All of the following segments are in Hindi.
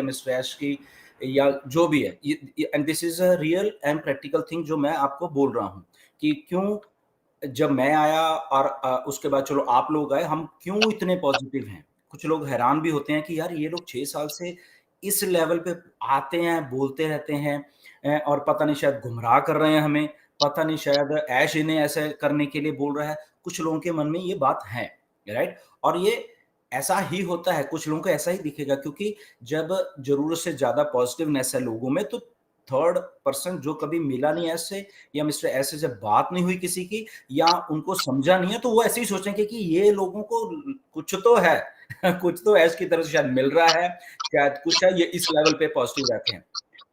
मिस्टर ऐश की या जो भी है, and this is a real and practical thing जो मैं आपको बोल रहा हूँ कि क्यों जब मैं आया और उसके बाद चलो आप लोग आए, हम क्यों इतने पॉजिटिव हैं। कुछ लोग हैरान भी होते हैं कि यार ये लोग 6 साल से इस लेवल पे आते हैं, बोलते रहते हैं और पता नहीं शायद गुमराह कर रहे हैं हमें, पता नहीं शायद ऐश इन्हें ऐसे करने के लिए बोल रहा है। कुछ लोगों के मन में ये बात है, राइट? और ये ऐसा ही होता है, कुछ लोगों को ऐसा ही दिखेगा क्योंकि जब ज़रूरत से ज़्यादा पॉजिटिवनेस है लोगों में, तो थर्ड पर्सन जो कभी मिला नहीं ऐसे या मिस्टर ऐसे से बात नहीं हुई किसी की या उनको समझा नहीं है, तो वो ऐसे ही सोचेंगे कि ये लोगों को कुछ तो है कुछ तो ऐश की तरफ से शायद मिल रहा है, शायद कुछ है, ये इस लेवल पे पॉजिटिव रहते हैं।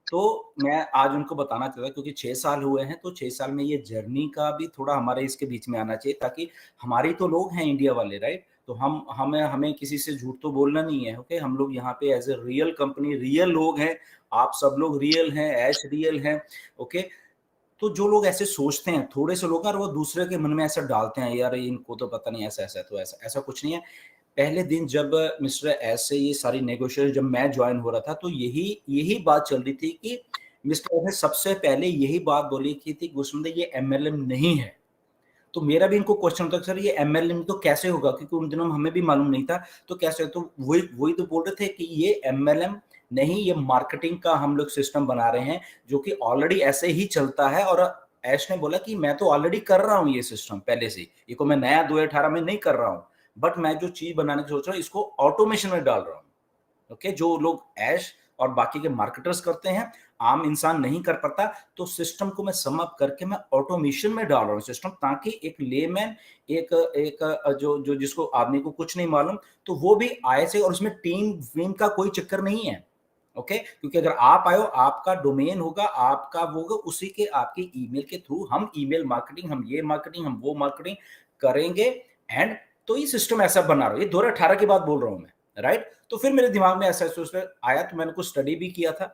तो मैं आज उनको बताना चाहता क्योंकि 6 साल हुए हैं, तो 6 साल में ये जर्नी का भी थोड़ा हमारे इसके बीच में आना चाहिए ताकि हमारे ही तो लोग हैं इंडिया वाले, राइट? तो हम हमें हमें किसी से झूठ तो बोलना नहीं है, ओके? हम लोग यहाँ पे as a real company, real लोग हैं, आप सब लोग रियल हैं, ऐश रियल हैं, ओके? तो जो लोग ऐसे सोचते हैं, थोड़े से लोग हैं और वो दूसरे के मन में ऐसा डालते हैं, यार इनको तो पता नहीं ऐसा-ऐसा है, तो ऐसा ऐसा कुछ नहीं है। पहले दिन जब मिस्टर एस से ये सारी नेगोशिएशन जब मैं जॉइन हो रहा था, तो यही यही बात चल रही थी कि मिस्टर एस ने सबसे पहले यही बात बोली की थी, गुरसुंदे ये एमएलएम नहीं है। तो मेरा भी इनको क्वेश्चन होता है, सर ये एमएलएम तो कैसे होगा? क्योंकि उन दिनों हमें भी मालूम नहीं था, तो कैसे? तो वही वही तो बोल रहे थे कि ये एमएलएम नहीं, ये मार्केटिंग का हम लोग सिस्टम बना रहे हैं, जो कि ऑलरेडी ऐसे ही चलता है और ऐश ने बोला कि मैं तो ऑलरेडी कर रहा हूँ ये सिस्टम पहले से ही। ये कोई मैं नया 2018 में नहीं कर रहा हूँ। बट मैं जो चीज़ बनाने की सोच रहा हूँ, इसको ऑटोमेशन में डाल रहा हूँ। ओके, जो लोग ऐश और बाकी के मार्केटर्स करते हैं, आम इंसान नहीं कर पाता, तो सिस्टम को मैं सम अप करके मैं ऑटोमेशन में डाल रहा हूँ सिस्टम, ताकि एक लेमैन, एक एक जो जो जिसको आदमी को कुछ नहीं मालूम, तो वो भी आए से, और उसमें टीम वीम का कोई चक्कर नहीं है। ओके, क्योंकि अगर आप आए हो, आपका डोमेन होगा, आपका वो होगा, उसी के आपके ईमेल के थ्रू हम ईमेल मार्केटिंग, हम ये मार्केटिंग, हम वो मार्केटिंग करेंगे। एंड तो ये सिस्टम ऐसा बना रहा हूँ, ये 2018 की बात बोल रहा हूँ मैं, राइट? तो फिर मेरे दिमाग में ऐसा सोच आया, तो मैंने कुछ स्टडी भी किया था,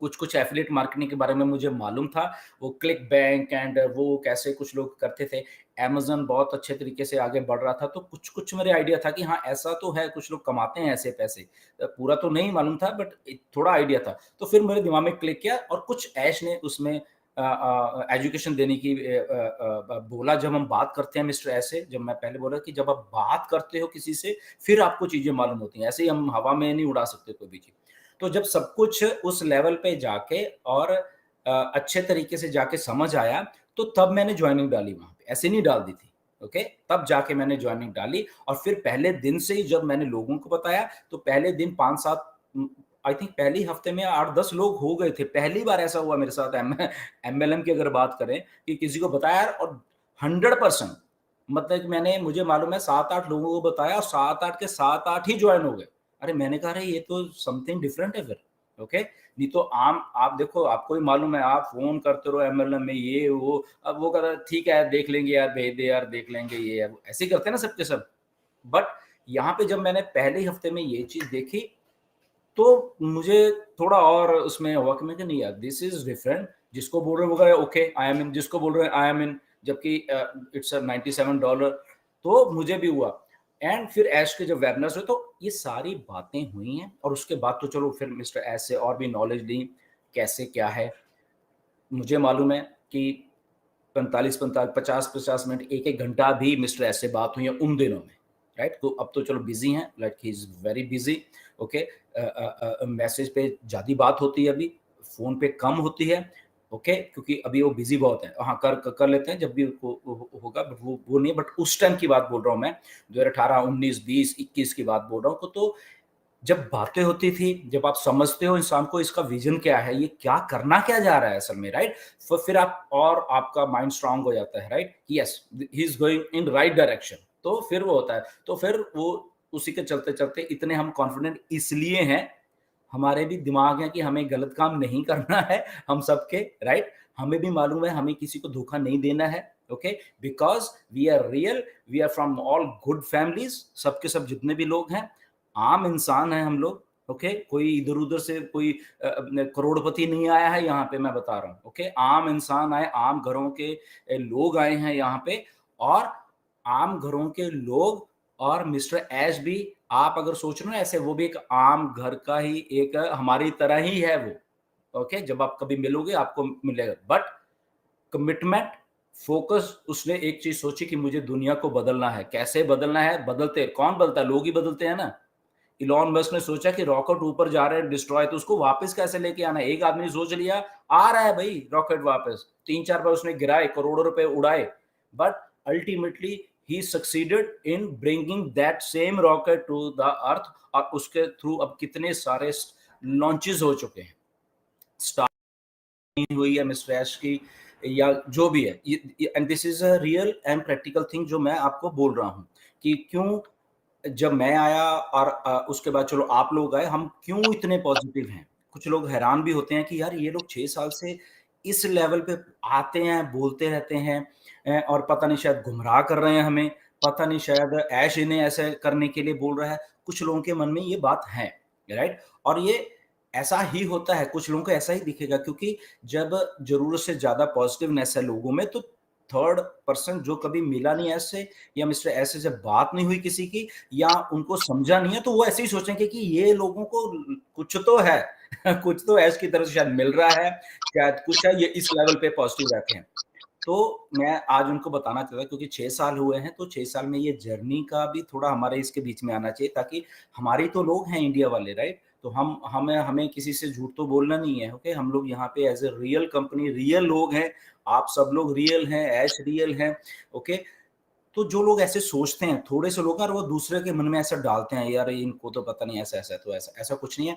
कुछ एफिलिएट मार्केटिंग के बारे में मुझे मालूम था, वो क्लिक बैंक एंड वो कैसे कुछ लोग करते थे। अमेज़न बहुत अच्छे तरीके से आगे बढ़ रहा था, तो कुछ-कुछ मेरे आइडिया था कि हाँ, ऐसा तो है, कुछ लोग कमाते हैं ऐसे पैसे। पूरा तो नहीं मालूम था, बट एक थोड़ा आइडिया था। तो फिर मेरे दिमाग में क्लिक किया और कुछ ऐश ने उसमें एजुकेशन देने की बोला। जब हम बात करते हैं मिस्टर ऐश से, जब मैं पहले बोला कि जब आप बात करते हो किसी से, फिर आपको चीज़ें मालूम होती हैं। ऐसे ही हम हवा में नहीं उड़ा सकते कोई भी चीज़। तो जब सब कुछ उस लेवल पे जाके और अच्छे तरीके से जाके समझ आया, तो तब मैंने जॉइनिंग डाली वहाँ पे, ऐसे नहीं डाल दी थी, ओके? तब जाके मैंने जॉइनिंग डाली और फिर पहले दिन से ही जब मैंने लोगों को बताया, तो पहले दिन 5-7 आई थिंक पहले ही हफ्ते में 8-10 लोग हो गए थे। पहली बार ऐसा हुआ मेरे साथ एमएलएम की अगर बात करें कि किसी को बताया और 100% मतलब कि मुझे मालूम है 7-8 लोगों को बताया और 7-8 के 7-8 ही जॉइन हो गए। अरे मैंने कहा अरे ये तो समथिंग डिफरेंट है फिर, ओके? नहीं तो आम आप देखो, आपको भी मालूम है, आप फ़ोन करते रहो एमएलएम में ये वो, अब वो कह रहा है ठीक है देख लेंगे यार, भेज दे यार, देख लेंगे ये है वो, ऐसे ही करते हैं ना सब के सब। बट यहाँ पे जब मैंने पहले ही हफ्ते में ये चीज़ देखी, तो मुझे थोड़ा और उसमें हुआ कि मैं कहा नहीं यार, दिस इज़ डिफरेंट। जिसको बोल रहे हैं वो कह रहा है ओके आई एम इन, जिसको बोल रहे हैं आई एम इन, जबकि इट्स $97। तो मुझे भी हुआ एंड फिर ऐश के जब वेबिनार्स हुए, तो ये सारी बातें हुई हैं और उसके बाद तो चलो फिर मिस्टर ऐश से और भी नॉलेज ली, कैसे क्या है। मुझे मालूम है कि 45-45 50-50 मिनट 1-1 घंटा भी मिस्टर ऐश से बात हुई है उन दिनों में, राइट? तो अब तो चलो बिज़ी हैं, like he is very busy, okay? Message पे ज़्यादा बात होती है अभी, फ़ोन पे कम होती है, ओके? क्योंकि अभी वो बिज़ी बहुत हैं। हाँ, कर लेते हैं जब भी वो होगा, बट वो नहीं है, बट उस टाइम की बात बोल रहा हूँ मैं, 2018, 19, 20, 21 की बात बोल रहा हूँ। तो जब बातें होती थी, जब आप समझते हो इंसान को इसका विज़न क्या है, ये क्या करना क्या जा रहा है असल में, राइट? फिर आप और आपका माइंड स्ट्रॉन्ग हो जाता है, right? Yes, he is going in right direction. तो फिर वो होता है। तो फिर वो उसी के चलते-चलते इतने हम कॉन्फिडेंट इसलिए हैं, हमारे भी दिमाग है कि हमें गलत काम नहीं करना है, हम सबके, राइट? हमें भी मालूम है हमें किसी को धोखा नहीं देना है, okay? Because we are real, we are from all good families, सब के सब जितने भी लोग हैं, आम इंसान हैं हम लोग, ओके? कोई इधर-उधर से कोई करोड़पति नहीं आया है यहाँ पे, मैं बता रहा हूँ, ओके? आम इंसान आए, आम घरों के लोग आए हैं यहाँ पे और आम घरों के लोग और मिस्टर ऐश भी आप अगर सोच रहे हो ना ऐसे, वो भी एक आम घर का ही एक हमारी तरह ही है वो, ओके? जब आप कभी मिलोगे आपको मिलेगा, बट कमिटमेंट, फोकस, उसने एक चीज़ सोची कि मुझे दुनिया को बदलना है। कैसे बदलना है? बदलते कौन बदलता है? लोग ही बदलते हैं ना। इलॉन मस्क ने सोचा कि रॉकेट ऊपर जा रहे हैं डिस्ट्रॉय, तो उसको वापस कैसे लेके आना है? एक आदमी ने सोच लिया, आ रहा है भई रॉकेट वापस। 3-4 बार उसने गिराए, करोड़ों रुपए उड़ाए, but ultimately he succeeded in bringing that same rocket to the earth, और उसके थ्रू अब कितने सारे लॉन्चेस हो चुके हैं। हुई है मिस्टर ऐश की, या जो भी है, and this is a real and practical thing जो मैं आपको बोल रहा हूँ कि क्यों जब मैं आया और उसके बाद चलो आप लोग आए, हम क्यों इतने पॉजिटिव हैं। कुछ लोग हैरान भी होते हैं कि यार ये लोग 6 साल से इस लेवल पे आते हैं, बोलते रहते हैं, और पता नहीं शायद गुमराह कर रहे हैं हमें, पता नहीं शायद ऐश इन्हें ऐसे करने के लिए बोल रहा है। कुछ लोगों के मन में ये बात है, राइट? और ये ऐसा ही होता है, कुछ लोगों को ऐसा ही दिखेगा, क्योंकि जब ज़रूरत से ज़्यादा पॉज़िटिवनेस है लोगों में, तो थर्ड पर्सन जो कभी मिला नहीं ऐसे, या मिस्टर ऐसे से बात नहीं हुई किसी की, या उनको समझा नहीं है, तो वो ऐसे ही सोचेंगे कि ये लोगों को कुछ तो है, कुछ तो ऐश की तरफ से शायद मिल रहा है, शायद कुछ है, ये इस लेवल पे पॉज़िटिव रहते हैं। तो मैं आज उनको बताना चाहता, क्योंकि 6 साल हुए हैं, तो 6 साल में ये जर्नी का भी थोड़ा हमारे इसके बीच में आना चाहिए, ताकि हमारे तो लोग हैं इंडिया वाले, राइट? तो हम हमें हमें किसी से झूठ तो बोलना नहीं है, ओके? हम लोग यहाँ पे as a real company, real लोग हैं, आप सब लोग रियल हैं, ऐश रियल हैं, ओके? तो जो लोग ऐसे सोचते हैं, थोड़े से लोग हैं और वो दूसरे के मन में ऐसा डालते हैं, यार इनको तो पता नहीं ऐसा-ऐसा है, तो ऐसा, ऐसा कुछ नहीं है।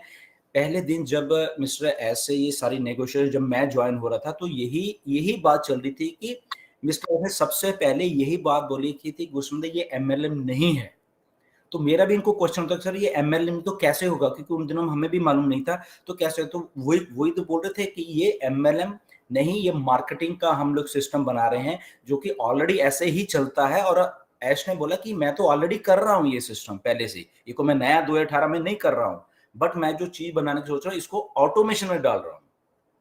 पहले दिन जब मिस्टर एस से ये सारी नेगोशिएशन जब मैं जॉइन हो रहा था, तो यही यही बात चल रही थी कि मिस्टर एस ने सबसे पहले यही बात बोली की थी, गुरसुंदे ये एमएलएम नहीं है। तो मेरा भी इनको क्वेश्चन होता है, सर ये एमएलएम तो कैसे होगा? क्योंकि उन दिनों हमें भी मालूम नहीं था, तो कैसे? तो वही वही तो बोल रहे थे कि ये एमएलएम नहीं, ये मार्केटिंग का हम लोग सिस्टम बना रहे हैं, जो कि ऑलरेडी ऐसे ही चलता है, और ऐश ने बोला कि मैं तो ऑलरेडी कर रहा हूँ ये सिस्टम पहले से ही। ये को मैं नया 2018 में नहीं कर रहा हूँ। बट मैं जो चीज़ बनाने की सोच रहा हूँ, इसको ऑटोमेशन में डाल रहा हूँ।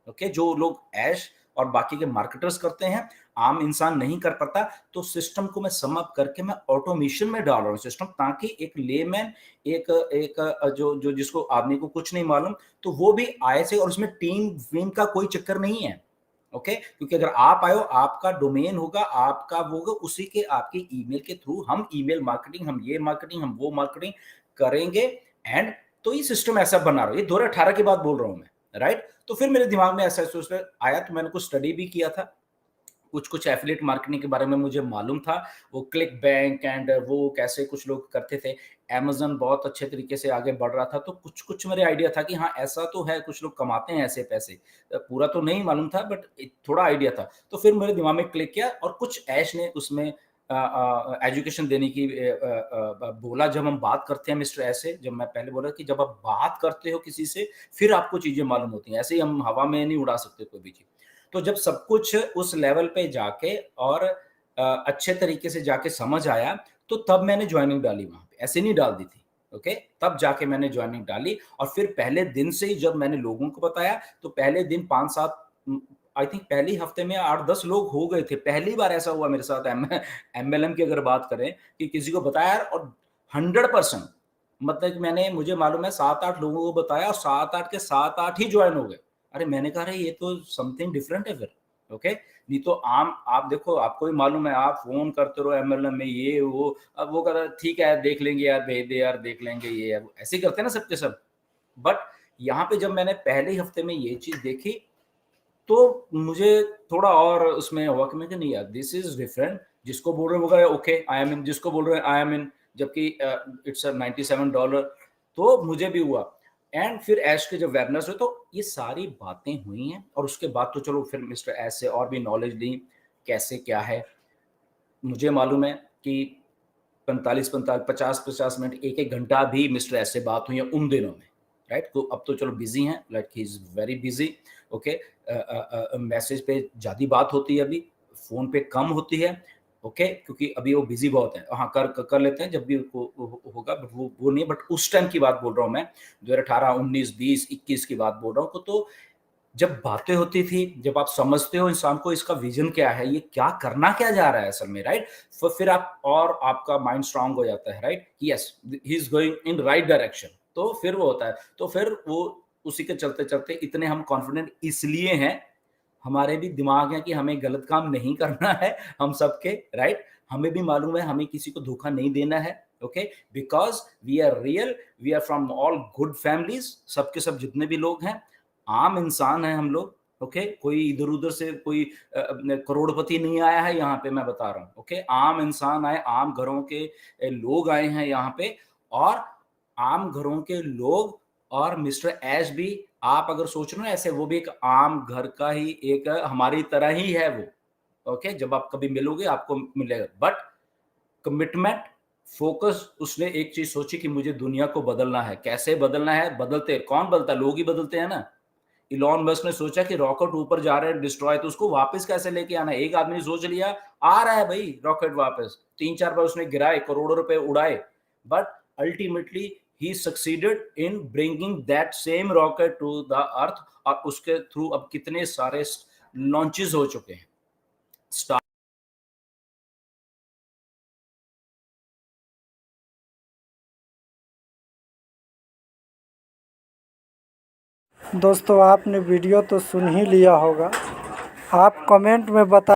ओके, जो लोग ऐश और बाकी के मार्केटर्स करते हैं, आम इंसान नहीं कर पाता, तो सिस्टम को मैं सम अप करके मैं ऑटोमेशन में डाल रहा हूँ सिस्टम, ताकि एक लेमैन, एक एक जो जो जिसको आदमी को कुछ नहीं मालूम, तो वो भी आए से, और उसमें टीम वीम का कोई चक्कर नहीं है। ओके, क्योंकि अगर आप आए हो, आपका डोमेन होगा, आपका वो होगा, उसी के आपके ईमेल के थ्रू हम ईमेल मार्केटिंग, हम ये मार्केटिंग, हम वो मार्केटिंग करेंगे। एंड तो ये सिस्टम ऐसा बना रहा है, ये 2018 की बात बोल रहा हूँ मैं, राइट? तो फिर मेरे दिमाग में ऐसा सोच आया, तो मैंने कुछ स्टडी भी किया था, कुछ-कुछ एफिलिएट मार्केटिंग के बारे में मुझे मालूम था, वो क्लिक बैंक एंड वो कैसे कुछ लोग करते थे, अमेज़न बहुत अच्छे तरीके से आगे बढ़ रहा था, तो कुछ-कुछ मेरे आइडिया था कि हाँ, ऐसा तो है, कुछ लोग कमाते हैं ऐसे पैसे। पूरा तो नहीं मालूम था, बट एक थोड़ा आइडिया था। तो फिर मेरे दिमाग में क्लिक किया, और कुछ ऐश ने उसमें एजुकेशन देने की बोला, जब हम बात करते हैं मिस्टर ऐश से, जब मैं पहले बोला कि जब आप बात करते हो किसी से, फिर आपको चीज़ें मालूम होती हैं, ऐसे ही हम हवा में नहीं उड़ा सकते कोई भी चीज़। तो जब सब कुछ उस लेवल पे जाके और अच्छे तरीके से जाके समझ आया, तो तब मैंने जॉइनिंग डाली वहाँ पे, ऐसे नहीं डाल दी थी, ओके? तब जाके मैंने जॉइनिंग डाली, और फिर पहले दिन से ही जब मैंने लोगों को बताया, तो पहले दिन 5-7 आई थिंक पहले ही हफ्ते में 8-10 लोग हो गए थे। पहली बार ऐसा हुआ मेरे साथ एमएलएम की अगर बात करें, कि किसी को बताया, और 100% मतलब कि मुझे मालूम है 7-8 लोगों को बताया, और 7-8 के 7-8 ही जॉइन हो गए। अरे मैंने कहा, अरे ये तो समथिंग डिफरेंट है फिर, ओके? नहीं तो आम आप देखो, आपको भी मालूम है, आप फ़ोन करते रहो एमएलएम में, ये वो, अब वो कह रहा है ठीक है देख लेंगे यार, भेज दे यार, देख लेंगे ये है वो, ऐसे ही करते हैं ना सब के सब। बट यहाँ पे जब मैंने पहले ही हफ्ते में ये चीज़ देखी, तो मुझे थोड़ा और उसमें हुआ कि मैं कहा नहीं यार, दिस इज़ डिफरेंट। जिसको बोल रहे हैं वो कह रहा है ओके आई एम इन, जिसको बोल रहे हैं आई एम इन, जबकि इट्स $97। तो मुझे भी हुआ, एंड फिर ऐश के जब वेबिनार्स हुए, तो ये सारी बातें हुई हैं, और उसके बाद तो चलो फिर मिस्टर ऐश से और भी नॉलेज ली, कैसे क्या है। मुझे मालूम है कि 45-45, 50-50 मिनट, 1-1 घंटा भी मिस्टर ऐश से बात हुई है उन दिनों में, राइट? तो अब तो चलो बिज़ी हैं, like he is very busy, okay? Message पे ज़्यादा बात होती है अभी, फ़ोन पे कम होती है, ओके? क्योंकि अभी वो बिज़ी बहुत हैं। हाँ, कर लेते हैं जब भी उनको होगा, बट वो नहीं है, बट उस टाइम की बात बोल रहा हूँ मैं, 2018, 19, 20, 21 की बात बोल रहा हूँ, तो जब बातें होती थी, जब आप समझते हो इंसान को इसका विज़न क्या है, ये क्या करना क्या जा रहा है असल में, राइट? फिर आप और आपका माइंड स्ट्रॉन्ग हो जाता है, right? Yes, he is going in right direction. तो फिर वो होता है, तो फिर वो उसी के चलते-चलते इतने हम कॉन्फिडेंट इसलिए हैं, हमारे भी दिमाग है कि हमें गलत काम नहीं करना है, हम सबके, राइट? हमें भी मालूम है हमें किसी को धोखा नहीं देना है, okay? Because we are real, we are from all good families, सब के सब जितने भी लोग हैं, आम इंसान हैं हम लोग, ओके? कोई इधर-उधर से कोई करोड़पति नहीं आया है यहाँ पे, मैं बता रहा हूँ, ओके? आम इंसान आए, आम घरों के लोग आए हैं यहाँ पे, और आम घरों के लोग और मिस्टर ऐश भी, आप अगर सोच रहे हो ना ऐसे, वो भी एक आम घर का ही एक हमारी तरह ही है वो, ओके? जब आप कभी मिलोगे आपको मिलेगा, बट कमिटमेंट, फोकस, उसने एक चीज़ सोची कि मुझे दुनिया को बदलना है। कैसे बदलना है? बदलते कौन बदलता है? लोग ही बदलते हैं ना। इलॉन मस्क ने सोचा कि रॉकेट ऊपर जा रहा है डिस्ट्रॉय, तो उसको वापस कैसे लेके आना है? एक आदमी ने सोच लिया, आ रहा है भई रॉकेट वापस। 3-4 बार उसने गिराए, करोड़ों रुपए उड़ाए, but ultimately he succeeded in bringing that same rocket to the earth, और उसके थ्रू अब कितने सारे लॉन्चेस हो चुके हैं। स्टार दोस्तों आपने वीडियो तो सुन ही लिया होगा, आप कमेंट में बता